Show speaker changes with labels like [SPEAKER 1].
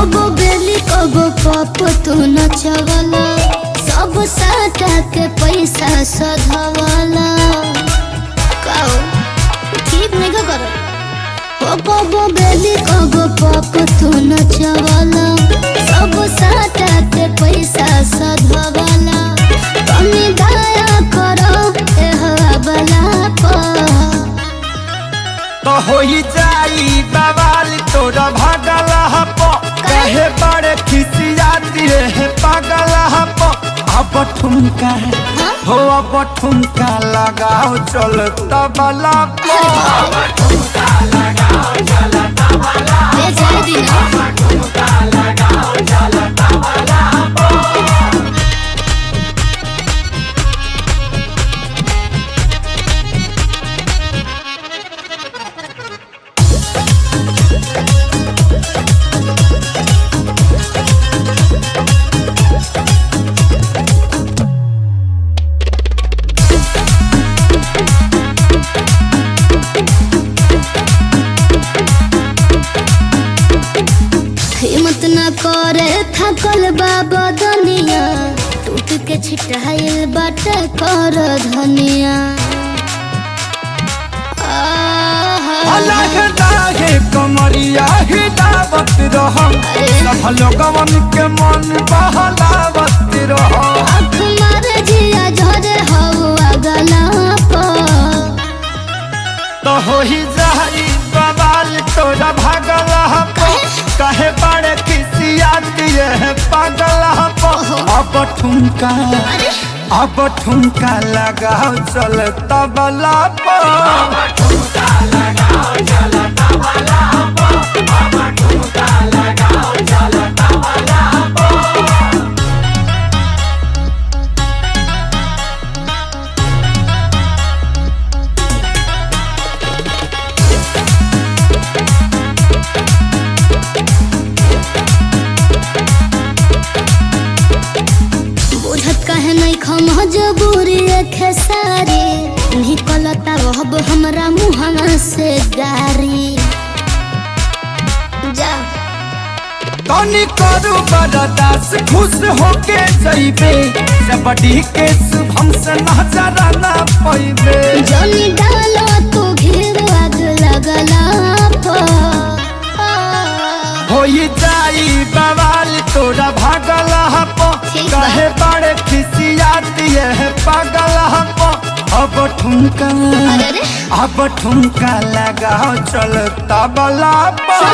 [SPEAKER 1] कबो बेली कबो पप तू नचवला सब साटा के पैसा सधवला काओ ठीक नहीं का करो ओ कबो बेली कबो पप तू नचवला सब साटा के पैसा सधवला कमी दया करो ए हवाला पर
[SPEAKER 2] तो होई जाई बवाल तोरा भागल हप कहे बड़े खिसियाती रे पागल हप अब ठुमका हो अब ठुमका लगाओ चल तबला पे ठुमका लगाओ चल तबला
[SPEAKER 1] ले जाए दिना
[SPEAKER 2] ठुमका लगाओ चल तबला
[SPEAKER 1] हिम्मत न करे थकल बाबा दुनिया टूट के छिटाइल बाट कर धनिया
[SPEAKER 2] अलग दागे कमरिया हिदावत रहम सब लोगवन के मन बहलावत रहम
[SPEAKER 1] आँख मार जिया झरे हवा गला पर
[SPEAKER 2] तो होई जाई बवाल तोरा भागल हप कहे बड़े खिसियाती है पागल हप अब ठुमका लगाओ चल तबला पर ठुमका लगाओ चल तबला पर ठुमका लगाओ चल तबला पर
[SPEAKER 1] कहे नहीं मजबूरी खेसारी निकलता रहब हमरा मुहां से गारी जा
[SPEAKER 2] तनी करू बरदास खुश होके जइबे जबड़ी के शुभम से नजर ना पइबे
[SPEAKER 1] जनी डालो तू घेर आग लगला
[SPEAKER 2] होई जाई बवाल तोरा भागल हप कहे बड़े खिसियाती है पागल हप अब ठुमका लगाओ चल तबला पर